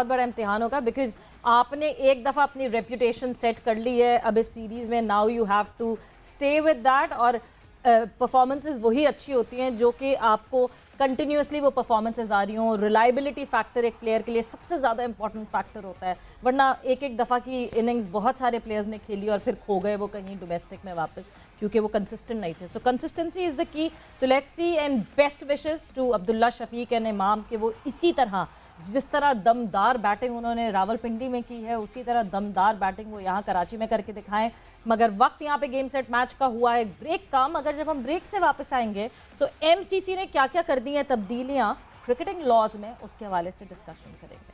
[SPEAKER 1] बड़ा इम्तिहान होगा, बिकॉज आपने एक दफ़ा अपनी रेपुटेशन सेट कर ली है अब इस सीरीज़ में, now you have to stay with that, और परफॉर्मेंसेस वही अच्छी होती हैं जो कि आपको कंटिन्यूसली वो परफॉर्मेंसेस आ रही हों। रिलायबिलिटी फैक्टर एक प्लेयर के लिए सबसे ज़्यादा इंपॉर्टेंट फैक्टर होता है, वरना एक दफ़ा की इनिंग्स बहुत सारे प्लेयर्स ने खेली और फिर खो गए वो कहीं डोमेस्टिक में वापस, क्योंकि वो कंसिस्टेंट नहीं थे। सो consistency is the key. So let's see and best wishes to Abdullah Shafique and Imam के वो इसी तरह जिस तरह दमदार बैटिंग उन्होंने रावलपिंडी में की है उसी तरह दमदार बैटिंग वो यहाँ कराची में करके दिखाएं। मगर वक्त यहाँ पे गेम सेट मैच का हुआ है ब्रेक का, मगर जब हम ब्रेक से वापस आएंगे सो एमसीसी ने क्या क्या कर दी हैं तब्दीलियाँ क्रिकेटिंग लॉज में, उसके हवाले से डिस्कशन करेंगे।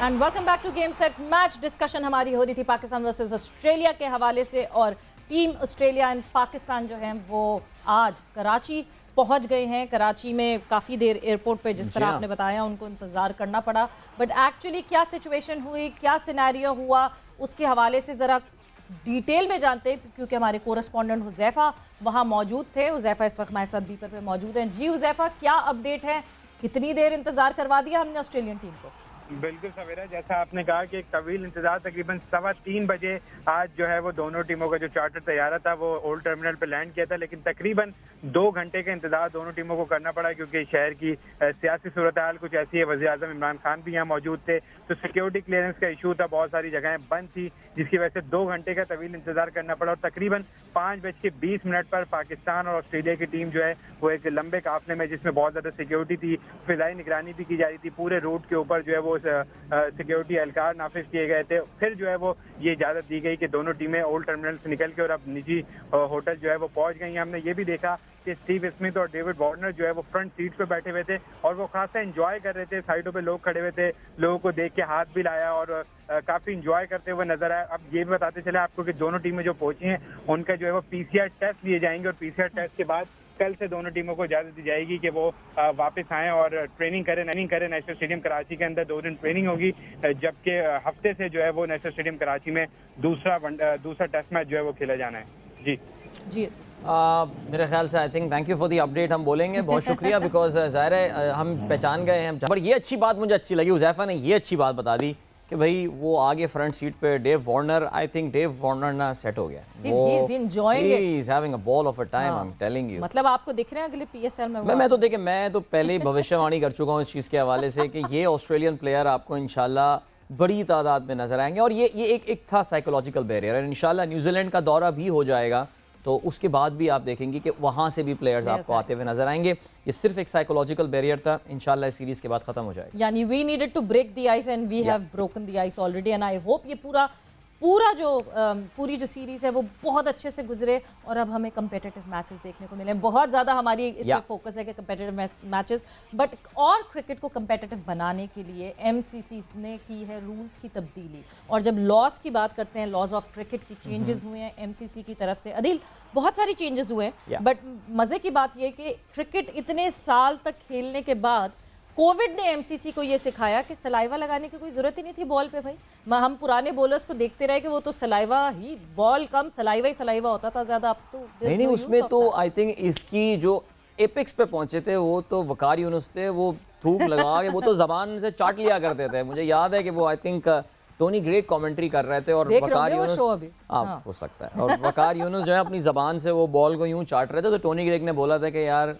[SPEAKER 1] And welcome back to game set match. Discussion हमारी हो रही थी पाकिस्तान वर्सेस ऑस्ट्रेलिया के हवाले से, और टीम ऑस्ट्रेलिया एंड पाकिस्तान जो है वो आज कराची पहुंच गए हैं। कराची में काफ़ी देर एयरपोर्ट पे जिस तरह आपने बताया उनको इंतज़ार करना पड़ा, बट एक्चुअली क्या सिचुएशन हुई, क्या सिनेरियो हुआ, उसके हवाले से ज़रा डिटेल में जानते हैं, क्योंकि हमारे कोरेस्पॉन्डेंट हुज़ैफ़ा वहाँ मौजूद थे। हुज़ैफ़ा इस वक्त हमारे साथ बीपर पे मौजूद हैं। जी हुज़ैफ़ा, क्या अपडेट है, कितनी देर इंतज़ार करवा दिया हमने ऑस्ट्रेलियन टीम को?
[SPEAKER 4] बिल्कुल सवेरा, जैसा आपने कहा कि एक तवील इंतजार, तकरीबन 3:15 बजे आज जो है वो दोनों टीमों का जो चार्टर तैयारा था वो ओल्ड टर्मिनल पे लैंड किया था, लेकिन तकरीबन 2 घंटे का इंतजार दोनों टीमों को करना पड़ा, क्योंकि शहर की सियासी सूरत हाल कुछ ऐसी है। वज़ीर आज़म इमरान खान भी यहाँ मौजूद थे, तो सिक्योरिटी क्लियरेंस का इशू था, बहुत सारी जगहें बंद थी, जिसकी वजह से 2 घंटे का तवील इंतजार करना पड़ा। और तकरीबन 5:20 पर पाकिस्तान और ऑस्ट्रेलिया की टीम जो है वो एक लंबे काफिले में, जिसमें बहुत ज़्यादा सिक्योरिटी थी, फिजाई निगरानी भी की जा रही थी, पूरे रूट के ऊपर जो है वो सिक्योरिटी एहलकार नाफिज किए गए थे। फिर जो है वो ये इजाज़त दी गई कि दोनों टीमें ओल्ड टर्मिनल से निकल के और अब निजी होटल जो है वो पहुंच गई हैं। हमने ये भी देखा कि स्टीव स्मिथ और डेविड वार्नर जो है वो फ्रंट सीट पे बैठे हुए थे और वो खासा एंजॉय कर रहे थे। साइडों पे लोग खड़े हुए थे, लोगों को देख के हाथ भी लाया और काफी इंजॉय करते हुए नजर आया। अब ये भी बताते चले आपको कि दोनों टीमें जो पहुंची हैं उनका जो है वो पीसीआर टेस्ट लिए जाएंगे, और पीसीआर टेस्ट के बाद कल से दोनों टीमों को इजाजत दी जाएगी कि वो वापस आएं और ट्रेनिंग करें नेशनल स्टेडियम कराची के अंदर 2 दिन ट्रेनिंग होगी, जबकि हफ्ते से जो है वो नेशनल स्टेडियम कराची में दूसरा टेस्ट मैच जो है वो खेला जाना है। जी
[SPEAKER 1] जी
[SPEAKER 2] मेरे ख्याल से I think thank you for the update हम बोलेंगे, बहुत शुक्रिया, बिकॉज ज़ाहिर है हम पहचान गए हैं। पर ये अच्छी बात मुझे अच्छी लगी, हुज़ैफ़ा ने ये अच्छी बात बता दी कि भाई वो आगे फ्रंट सीट पे Dave Warner, I think Dave Warner ना सेट हो गया, he's having a ball of a time, I'm telling you।
[SPEAKER 1] मतलब आपको दिख रहे हैं अगले पीएसएल में?
[SPEAKER 2] मैं तो देखे, मैं तो पहले ही भविष्यवाणी कर चुका हूँ इस चीज़ के हवाले से कि ये ऑस्ट्रेलियन प्लेयर आपको इंशाल्लाह बड़ी तादाद में नजर आएंगे, और ये एक था साइकोलॉजिकल बैरियर, और इंशाल्लाह न्यूजीलैंड का दौरा भी हो जाएगा तो उसके बाद भी आप देखेंगे कि वहाँ से भी प्लेयर्स आपको आते हुए नजर आएंगे। ये सिर्फ एक साइकोलॉजिकल बैरियर था, इंशाल्लाह इस सीरीज के बाद खत्म हो जाएगा।
[SPEAKER 1] यानी we needed to break the ice and we have broken the ice already, and I hope ये पूरी जो सीरीज है वो बहुत अच्छे से गुजरे और अब हमें कंपेटिटिव मैचेस देखने को मिले। बहुत ज़्यादा हमारी इस पर फोकस है कि कंपेटिटिव मैचेस, बट और क्रिकेट को कंपेटिटिव बनाने के लिए एमसीसी ने की है रूल्स की तब्दीली, और जब लॉज की बात करते हैं, लॉज ऑफ क्रिकेट की चेंजेस हुए हैं एमसीसी की तरफ से। अदिल, बहुत सारी चेंजेस हुए हैं, बट मज़े की बात यह कि क्रिकेट इतने साल तक खेलने के बाद कोविड ने एमसीसी को ये सिखाया कि सलाइवा लगाने की कोई ज़रूरत ही नहीं थी बॉल पे। भाई हम पुराने बॉलर्स को देखते रहे कि वो तो सलाइवा ही, बॉल कम सलाइवा ही सलाइवा होता था ज़्यादा, अब तो
[SPEAKER 2] नहीं उसमें तो आई थिंक इसकी जो एपिक्स पे पहुंचे थे वो तो वकार यूनुस थे, वो थूक लगा के वो तो जबान से चाट लिया करते थे। मुझे याद है कि वो I think Tony great commentary कर रहे थे और वकार यूनुस, हो सकता है, और वकार यूनुस जो है अपनी जबान से वो बॉल को यूं चाट रहे थे, तो टोनी ग्रेट ने बोला था कि यार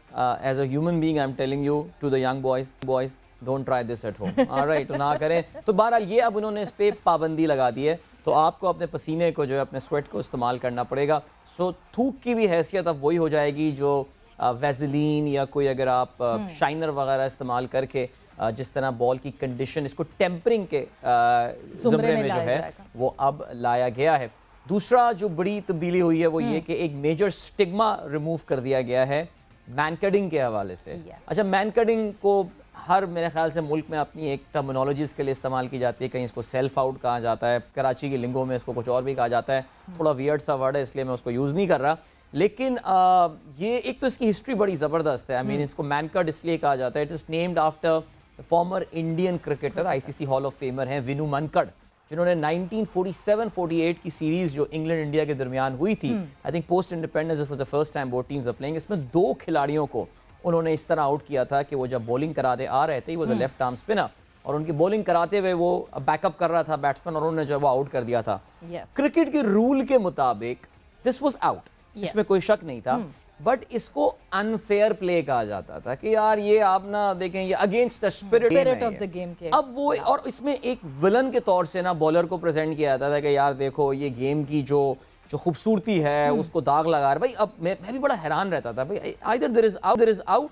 [SPEAKER 2] as a human being I am telling you to the young boys don't try this at home, alright, तो ना करें। तो बहरहाल ये अब उन्होंने इस पे पाबंदी लगा दी है, तो आपको अपने पसीने को जो है अपने स्वेट को इस्तेमाल करना पड़ेगा। सो थूक की भी हैसियत अब वही हो जाएगी जो वैसलीन या कोई अगर आप शाइनर वगैरह इस्तेमाल करके जिस तरह बॉल की कंडीशन, इसको टेम्परिंग के ज़ुमरे में जो है वो अब लाया गया है। दूसरा जो बड़ी तब्दीली हुई है वो ये कि एक मेजर स्टिग्मा रिमूव कर दिया गया है मैनकडिंग के हवाले से। अच्छा, मैनकडिंग को हर मेरे ख्याल से मुल्क में अपनी एक टर्मिनोलॉजी इसके लिए इस्तेमाल की जाती है, कहीं इसको सेल्फ आउट कहा जाता है, कराची की लिंगो में इसको कुछ और भी कहा जाता है, थोड़ा वियर्ड सा वर्ड है इसलिए मैं उसको यूज़ नहीं कर रहा, लेकिन ये एक तो इसकी हिस्ट्री बड़ी ज़बरदस्त है। आई मीन इसको मैनकड इसलिए कहा जाता है, it is named after former Indian cricketer, ICC hall of famer हैं विनू मनकड, जिन्होंने 1947-48 की सीरीज जो इंग्लैंड इंडिया के दरमियान हुई थी, I think post independence this was the first time both teams were playing, इसमें 2 खिलाड़ियों को उन्होंने इस तरह आउट किया था कि वो जब बॉलिंग कराते आ रहे थे, he was a left arm spinner, और उनकी बॉलिंग कराते हुए वो बैकअप कर रहा था बैट्समैन, और उन्होंने जो वो आउट कर दिया था। क्रिकेट के रूल के मुताबिक दिस वाज आउट, इसमें कोई शक नहीं था, बट इसको अनफेयर प्ले कहा जाता था कि यार ये आप ना देखें, ये against the spirit
[SPEAKER 1] of the game के।
[SPEAKER 2] अब वो और इसमें एक विलन के तौर से ना बॉलर को प्रेजेंट किया जाता था कि यार देखो ये गेम की जो खूबसूरती है उसको दाग लगा रहा। भाई अब मैं भी बड़ा हैरान रहता था, भाई आइदर देयर इज आउट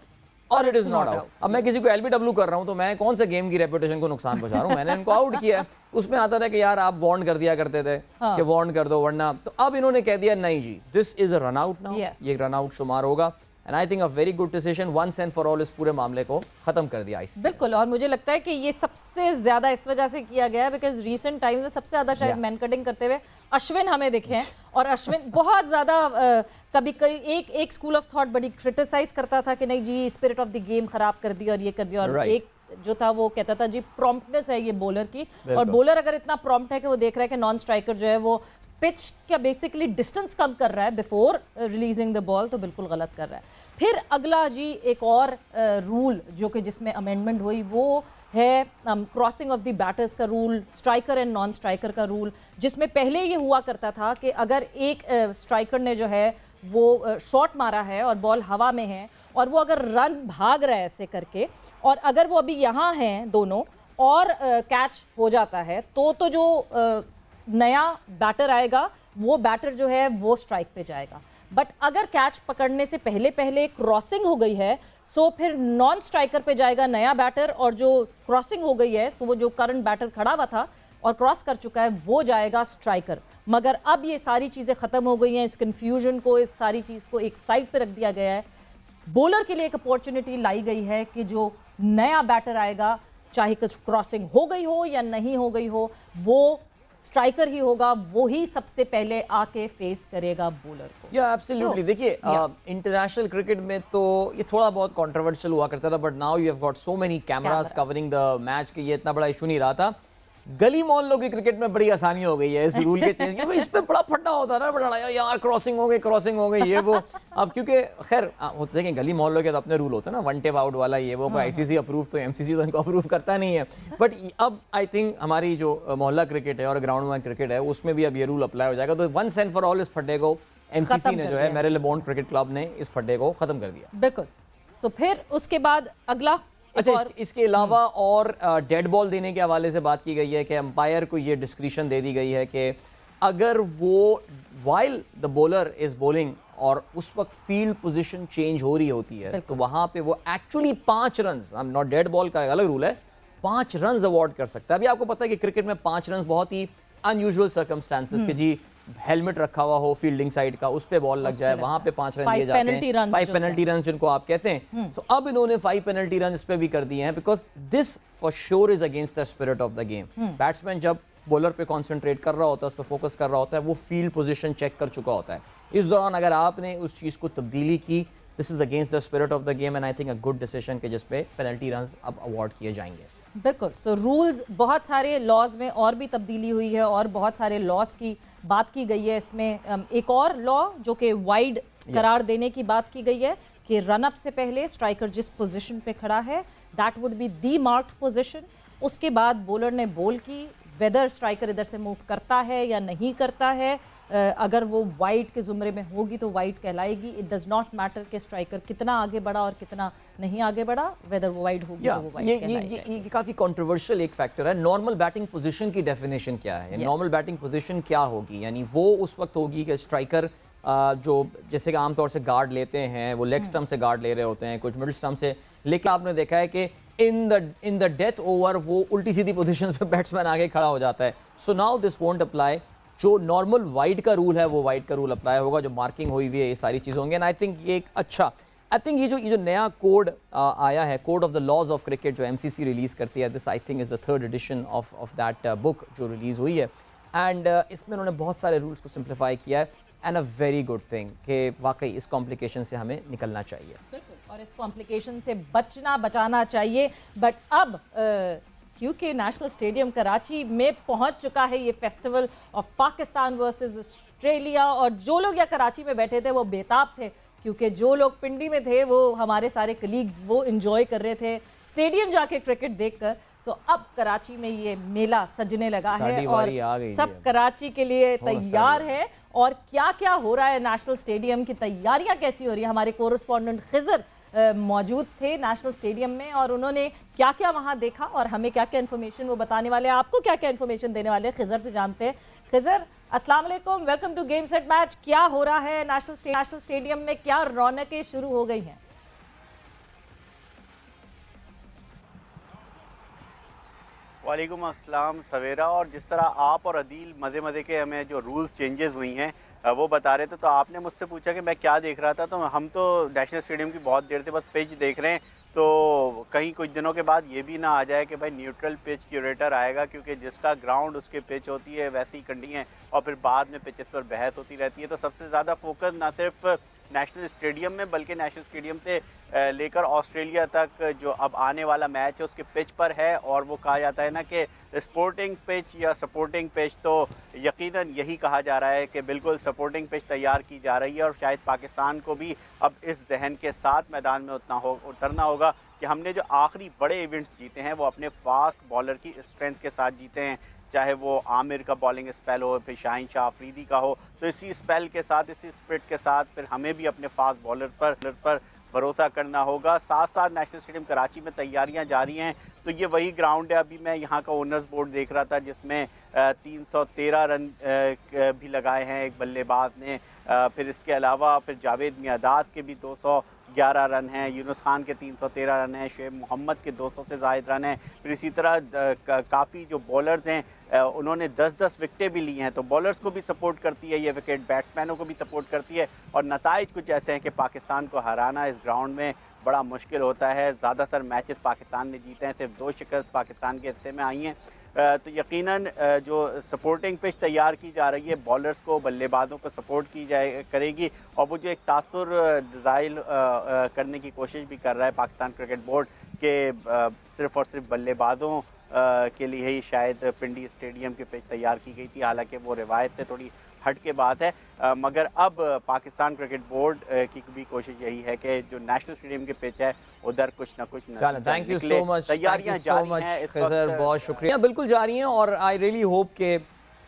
[SPEAKER 2] और इट इज नॉट आउट। अब मैं किसी को एलबीडब्ल्यू कर रहा हूं तो मैं कौन सा गेम की रेपुटेशन को नुकसान पहुंचा रहा हूं, मैंने इनको आउट किया है। उसमें आता था कि यार आप वार्न कर दिया करते थे कि वार्न कर दो वरना, तो अब इन्होंने कह दिया नहीं जी, this is a run out now, ये रन आउट शुमार होगा। And I think a very good decision, once and for all इस पूरे मामले को खत्म कर दिया ICC।
[SPEAKER 1] बिल्कुल, और मुझे लगता है कि ये सबसे ज्यादा इस वजह से किया गया है बिकॉज रीसेंट टाइम्स में सबसे ज्यादा शायद मैन कटिंग करते हुए अश्विन हमें दिखे हैं, और अश्विन बहुत ज्यादा कभी एक स्कूल ऑफ थॉट बड़ी क्रिटिसाइज करता था कि नहीं जी स्पिरिट ऑफ द गेम खराब कर दी और ये कर दिया, और एक जो था वो कहता था जी प्रॉम्प्टनेस है ये बॉलर की, और बॉलर अगर इतना प्रॉम्प्ट है कि वो देख रहा है कि नॉन स्ट्राइकर जो है वो पिच का बेसिकली डिस्टेंस कम कर रहा है बिफोर रिलीजिंग द बॉल, तो बिल्कुल गलत कर रहा है। फिर अगला जी एक और रूल जो कि जिसमें अमेंडमेंट हुई वो है क्रॉसिंग ऑफ द बैटर्स का rule, striker end non striker का रूल, जिसमें पहले ये हुआ करता था कि अगर एक स्ट्राइकर ने जो है वो शॉट मारा है और बॉल हवा में है और वो अगर रन भाग रहा है ऐसे करके, और अगर वो अभी यहाँ हैं दोनों और कैच हो जाता है तो जो नया बैटर आएगा वो बैटर जो है वो स्ट्राइक पे जाएगा। बट अगर कैच पकड़ने से पहले क्रॉसिंग हो गई है सो फिर नॉन स्ट्राइकर पे जाएगा नया बैटर, और जो क्रॉसिंग हो गई है सो वो जो करंट बैटर खड़ा हुआ था और क्रॉस कर चुका है वो जाएगा स्ट्राइकर। मगर अब ये सारी चीज़ें ख़त्म हो गई हैं, इस कन्फ्यूजन को, इस सारी चीज़ को एक साइड पे रख दिया गया है। बॉलर के लिए एक अपॉर्चुनिटी लाई गई है कि जो नया बैटर आएगा चाहे कुछ क्रॉसिंग हो गई हो या नहीं हो गई हो वो स्ट्राइकर ही होगा, वो ही सबसे पहले आके फेस करेगा बॉलर को।
[SPEAKER 2] या एब्सोल्युटली, देखिए इंटरनेशनल क्रिकेट में तो ये थोड़ा बहुत कंट्रोवर्शियल हुआ करता था, but now you have got so many cameras covering the match कि ये इतना बड़ा इशू नहीं रहा था। गली मोहल्लों की क्रिकेट में बड़ी आसानी हो गई है इस रूल के चेंज की, इस पे बड़ा फट्टा होता है ना, बड़ा यार क्रॉसिंग हो गई ये वो। अब क्योंकि खैर देखें गली मोहल्लों के तो अपने रूल होते हैं ना, वन टेप आउट वाला ये वो, ICC अप्रूव तो MCC तो इनको अप्रूव करता नहीं है। बट अब आई थिंक हमारी जो मोहल्ला क्रिकेट है और ग्राउंड में क्रिकेट है उसमें भी अब ये रूल अप्लाई हो जाएगा, तो वंस एंड फॉर ऑल इस फट्टे को MCC ने जो है मेरीलेबोन क्रिकेट क्लब ने इस फट्टे को खत्म कर दिया।
[SPEAKER 1] बिल्कुल। सो फिर उसके बाद अगला
[SPEAKER 2] अच्छा, इसके अलावा और डेड बॉल देने के हवाले से बात की गई है कि अंपायर को ये डिस्क्रिशन दे दी गई है कि अगर वो while the bowler is bowling और उस वक्त फील्ड पोजीशन चेंज हो रही होती है तो वहां पे वो actually 5 run, not dead ball का अलग रूल है, 5 रन अवॉर्ड कर सकता है। अभी आपको पता है कि क्रिकेट में 5 रन बहुत ही अनयूजुअल सर्कमस्टांसेस के जी हेलमेट रखा हुआ हो फील्डिंग साइड का, उस पे बॉल लग जाए, वहां पे 5 रन दिए जाते हैं, 5 पेनल्टी रन जिनको आप कहते हैं। सो अब इन्होंने 5 पेनल्टी रन इस पे भी कर दिए हैं because this for sure is against the spirit of the game. Batsman जब बॉलर पे कॉन्सेंट्रेट कर रहा होता है, उस पर फोकस कर रहा होता है, वो फील्ड पोजीशन चेक कर चुका होता है। इस दौरान अगर आपने उस चीज को तब्दीली की, this is against the spirit of the game and I think a good decision के जिसपे पेनल्टी रन अब अवार्ड किए जाएंगे।
[SPEAKER 1] बिल्कुल। सो रूल्स, बहुत सारे लॉज में और भी तब्दीली हुई है और बहुत सारे लॉज की बात की गई है। इसमें एक और लॉ जो कि वाइड करार देने की बात की गई है कि रन अप से पहले स्ट्राइकर जिस पोजीशन पे खड़ा है that would be the marked position. उसके बाद बॉलर ने बॉल की, वेदर स्ट्राइकर इधर से मूव करता है या नहीं करता है, अगर वो वाइड के जुमरे में होगी तो वाइड कहलाएगी। इट डज नॉट मैटर कि स्ट्राइकर कितना आगे बढ़ा और कितना नहीं आगे बढ़ा, वेदर वो वाइड होगी तो वो वाइड कहलाएगी।
[SPEAKER 2] ये काफी कंट्रोवर्शियल एक फैक्टर है। नॉर्मल बैटिंग पोजीशन की डेफिनेशन क्या है? नॉर्मल बैटिंग पोजीशन क्या होगी? यानी वो उस वक्त होगी कि स्ट्राइकर जो जैसे कि आमतौर से गार्ड लेते हैं वो लेग स्टंप से गार्ड ले रहे होते हैं, कुछ मिडिल स्टंप से, लेकिन आपने देखा है कि इन द डेथ ओवर वो उल्टी सीधी पोजीशन पे बैट्समैन आगे खड़ा हो जाता है। So now this won't apply. जो नॉर्मल वाइड का रूल है वो वाइड का रूल अप्लाई होगा, जो मार्किंग हुई हुई है ये सारी चीज़ होंगी। एंड आई थिंक ये एक अच्छा, आई थिंक ये जो नया कोड आया है, code of the laws of cricket जो MCC रिलीज़ करती है, this I think is the 3rd edition of that book जो रिलीज़ हुई है। एंड इसमें उन्होंने बहुत सारे रूल्स को सिंप्लीफाई किया है and a very good thing कि वाकई इस कॉम्प्लिकेशन से हमें निकलना चाहिए
[SPEAKER 1] और इस कॉम्प्लिकेशन से बचाना चाहिए। बट अब क्योंकि नेशनल स्टेडियम कराची में पहुंच चुका है ये festival of Pakistan versus Australia, और जो लोग यहाँ कराची में बैठे थे वो बेताब थे क्योंकि जो लोग पिंडी में थे वो हमारे सारे कलीग्स वो एंजॉय कर रहे थे स्टेडियम जाके क्रिकेट देखकर। सो अब कराची में ये मेला सजने लगा है और सब कराची के लिए तैयार है। और क्या क्या हो रहा है नेशनल स्टेडियम की तैयारियां कैसी हो रही है, हमारे कोरेस्पॉन्डेंट खिजर मौजूद थे नेशनल स्टेडियम में और उन्होंने क्या क्या वहां देखा और हमें क्या क्या इन्फॉर्मेशन वो बताने वाले हैं, आपको क्या क्या इन्फॉर्मेशन देने वाले हैं, खिजर से जानते हैं। खिजर, अस्सलाम वालेकुम, welcome to game set match. क्या हो रहा है नेशनल स्टेडियम में, क्या रौनकें शुरू हो गई हैं?
[SPEAKER 5] वालेकुम अस्सलाम सवेरा। और जिस तरह आप और अदील मज़े के हमें जो रूल्स चेंजेस हुई हैं वो बता रहे थे। तो आपने मुझसे पूछा कि मैं क्या देख रहा था, तो हम तो नेशनल स्टेडियम की बहुत देर से बस पिच देख रहे हैं। तो कहीं कुछ दिनों के बाद ये भी ना आ जाए कि भाई न्यूट्रल पिच क्यूरेटर आएगा, क्योंकि जिसका ग्राउंड उसके पिच होती है वैसी कंडी है, और फिर बाद में पिचेस पर बहस होती रहती है। तो सबसे ज़्यादा फोकस ना सिर्फ नेशनल स्टेडियम में बल्कि नेशनल स्टेडियम से लेकर ऑस्ट्रेलिया तक जो अब आने वाला मैच है उसके पिच पर है। और वो कहा जाता है ना कि स्पोर्टिंग पिच या सपोर्टिंग पिच, तो यकीनन यही कहा जा रहा है कि बिल्कुल सपोर्टिंग पिच तैयार की जा रही है। और शायद पाकिस्तान को भी अब इस जहन के साथ मैदान में उतरना होगा कि हमने जो आखिरी बड़े इवेंट्स जीते हैं वो अपने फास्ट बॉलर की स्ट्रेंथ के साथ जीते हैं, चाहे वो आमिर का बॉलिंग स्पेल हो, फिर शाहीन शाह अफरीदी का हो। तो इसी स्पेल के साथ, इसी स्पिरिट के साथ फिर हमें भी अपने फास्ट बॉलर पर भरोसा करना होगा। साथ साथ नेशनल स्टेडियम कराची में तैयारियां जारी हैं। तो ये वही ग्राउंड है, अभी मैं यहाँ का ओनर्स बोर्ड देख रहा था जिसमें 313 रन भी लगाए हैं एक बल्लेबाज ने। फिर इसके अलावा फिर जावेद मियादाद के भी 211 रन हैं, यूनुस खान के 313 रन हैं, शुएब मोहम्मद के 200 से ज़ायद रन हैं। फिर इसी तरह काफ़ी जो बॉलर्स हैं उन्होंने 10-10 विकेटें भी ली हैं। तो बॉलर्स को भी सपोर्ट करती है ये विकेट, बैट्समैनों को भी सपोर्ट करती है। और नताइज कुछ ऐसे हैं कि पाकिस्तान को हराना इस ग्राउंड में बड़ा मुश्किल होता है। ज़्यादातर मैचेस पाकिस्तान ने जीते हैं, सिर्फ 2 शिकस्त पाकिस्तान के हिस्से में आई हैं। तो यकीनन जो सपोर्टिंग पिच तैयार की जा रही है, बॉलर्स को, बल्लेबाजों को सपोर्ट की करेगी। और वो जो एक तासुर डिज़ाइन करने की कोशिश भी कर रहा है पाकिस्तान क्रिकेट बोर्ड के सिर्फ़ और सिर्फ बल्लेबाजों के लिए ही शायद पिंडी स्टेडियम की पिच तैयार की गई थी। हालांकि वो रिवायत से थोड़ी हट के बात है, मगर अब पाकिस्तान क्रिकेट बोर्ड की भी कोशिश यही है कि जो नेशनल स्टेडियम की पिच है उधर कुछ ना कुछ
[SPEAKER 2] थैंक यू सो मच, तैयारियां जारी हैं, बहुत शुक्रिया। बिल्कुल जारी हैं और आई रियली होप कि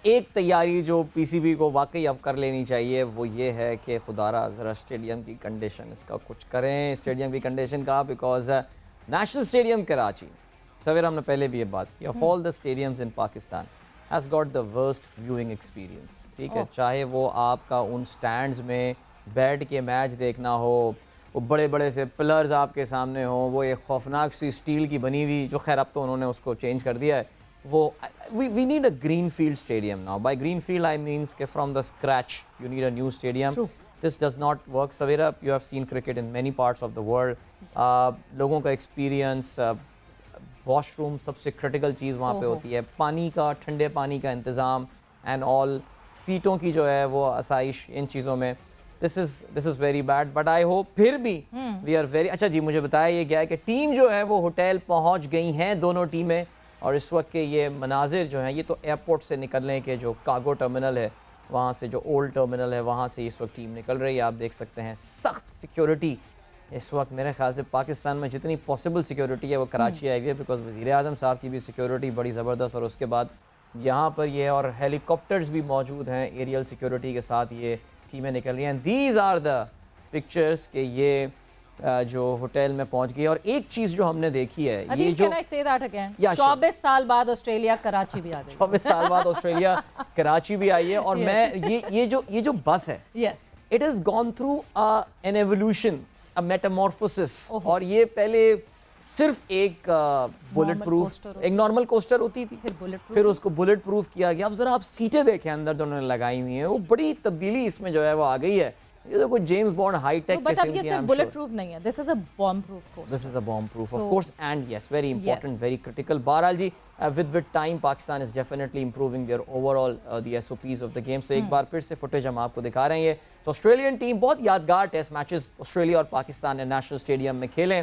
[SPEAKER 2] एक तैयारी जो पीसीबी को वाकई अब कर लेनी चाहिए वो ये है कि खुदारा ज़रा स्टेडियम की कंडीशन इसका कुछ करें, स्टेडियम की कंडीशन का, बिकॉज नेशनल स्टेडियम कराची, सवेरा हमने पहले भी ये बात की, of all the stadiums in Pakistan has got the worst viewing experience. ठीक है, चाहे वो आपका उन स्टैंड्स में बैठ के मैच देखना हो, वो बड़े बड़े से पिलर्स आपके सामने हो, वो एक खौफनाक सी स्टील की बनी हुई, जो खैर अब तो उन्होंने उसको चेंज कर दिया है, वो we need a green field stadium now. By green field I means के from the scratch you need a new stadium. This does not work. Savera, you have seen cricket in many parts of the world. लोगों का experience, washroom सबसे critical चीज़ वहाँ पे होती है, पानी का, ठंडे पानी का इंतज़ाम एंड ऑल, सीटों की जो है वो आसाइश, इन चीज़ों में this is very bad. But I hope फिर भी वी आर वेरी अच्छा जी। मुझे बताया ये गया है कि टीम जो है वो होटल पहुँच गई हैं, दोनों टीमें, और इस वक्त के ये मनाजिर जो हैं, ये तो एयरपोर्ट से निकलने के जो कार्गो टर्मिनल है वहाँ से, जो ओल्ड टर्मिनल है वहाँ से इस वक्त टीम निकल रही है। आप देख सकते हैं सख्त सिक्योरिटी इस वक्त, मेरे ख्याल से पाकिस्तान में जितनी पॉसिबल सिक्योरिटी है वो कराची आई हुई है, बिकॉज वज़ीर आज़म साहब की भी सिक्योरिटी बड़ी ज़बरदस्त, और उसके बाद यहाँ पर ये और हेलीकॉप्टर्स भी मौजूद हैं एरियल सिक्योरिटी के साथ, ये टीमें निकल रही हैं। दीज आर द पिक्चर्स के ये जो होटल में पहुंच गई। और एक चीज़ जो हमने देखी है, ये जो
[SPEAKER 1] 24 साल बाद ऑस्ट्रेलिया कराची भी आ गई,
[SPEAKER 2] 24 साल बाद ऑस्ट्रेलिया कराची भी आई है। और मैं ये जो बस है, it has gone through an evolution, a Metamorphosis. और ये पहले सिर्फ एक बुलेट प्रूफ, एक नॉर्मल कोस्टर होती थी, फिर उसको बुलेट प्रूफ किया गया। अब जरा आप सीटें देखें अंदर जो उन्होंने लगाई हुई हैं, वो बड़ी तब्दीली इसमें जो है वो आ गई है। ये तो कोई James Bond high tech
[SPEAKER 1] but अब ये सिर्फ बुलेट प्रूफ नहीं है, this is a bomb proof course,
[SPEAKER 2] this is a bomb proof of course, and yes very important, very critical. बहरहाल जी, with time Pakistan is definitely improving their overall the SOPs of the game. So एक बार फिर से footage हम आपको दिखा रहे हैं। तो ऑस्ट्रेलियन टीम, बहुत यादगार टेस्ट मैचेस ऑस्ट्रेलिया और पाकिस्तान ने नेशनल स्टेडियम में खेले।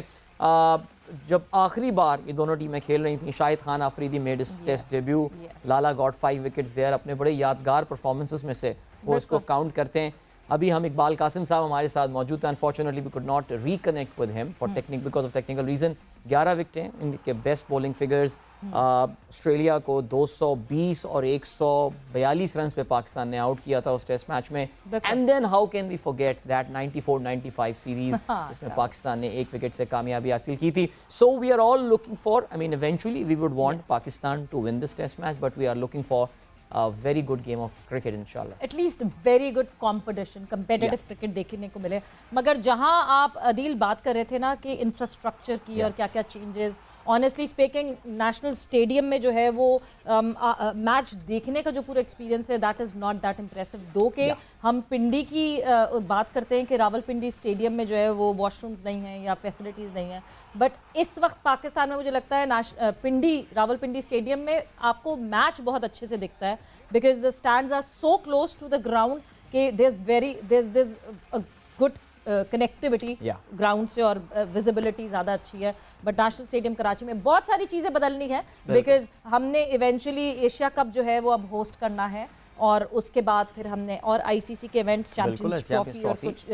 [SPEAKER 2] जब आखिरी बार ये दोनों टीमें खेल रही थी, Shahid Khan Afridi made his test debut, Lala got 5 wickets there. अपने बड़े यादगार परफॉर्मेंसेस में से वो इसको काउंट करते हैं। अभी हम इकबाल कासिम साहब हमारे साथ मौजूद हैं। Unfortunately we could not reconnect with him for because of technical reason. 11 विकेटें, इनके बेस्ट बॉलिंग फिगर्स। ऑस्ट्रेलिया को 220 और 142 रन पे पाकिस्तान ने आउट किया था उस टेस्ट मैच में। And then how can we forget that 94-95 series, जिसमें पाकिस्तान ने 1 विकेट से कामयाबी हासिल की थी। So we are all looking for, I mean eventually we would want Pakistan to win this test match, but we are looking for a very good game of cricket inshallah.
[SPEAKER 1] At least very good competition, competitive cricket देखने को मिले। मगर जहां आप अदील बात कर रहे थे ना कि इंफ्रास्ट्रक्चर की और क्या-क्या changes honestly speaking national stadium में जो है वो मैच देखने का जो पूरा एक्सपीरियंस है that is not that impressive. दो के हम पिंडी की बात करते हैं कि रावलपिंडी स्टेडियम में जो है वो वॉशरूम्स नहीं हैं या फैसिलिटीज़ नहीं हैं, बट इस वक्त पाकिस्तान में मुझे लगता है पिंडी रावलपिंडी स्टेडियम में आपको मैच बहुत अच्छे से दिखता है because the stands are so close to the ground कि there is a good connectivity ground से और विजिबिलिटी ज़्यादा अच्छी है। बट नेशनल स्टेडियम कराची में बहुत सारी चीज़ें बदलनी है बिकॉज हमने इवेंचुअली एशिया कप जो है वो अब होस्ट करना है और उसके बाद फिर हमने और आईसीसी के इवेंट्स चैंपियंस ट्रॉफी और कुछ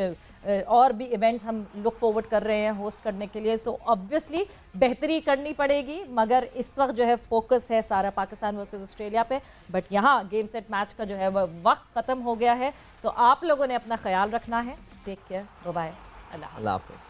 [SPEAKER 1] और भी इवेंट्स हम लुक फॉरवर्ड कर रहे हैं होस्ट करने के लिए। सो ऑब्वियसली बेहतरी करनी पड़ेगी, मगर इस वक्त जो है फोकस है सारा पाकिस्तान वर्सेस ऑस्ट्रेलिया पे। बट यहाँ गेम सेट मैच का जो है वह वक्त ख़त्म हो गया है। सो आप लोगों ने अपना ख्याल रखना है। टेक केयर, बाय बाय, अल्लाह हाफ़िज़।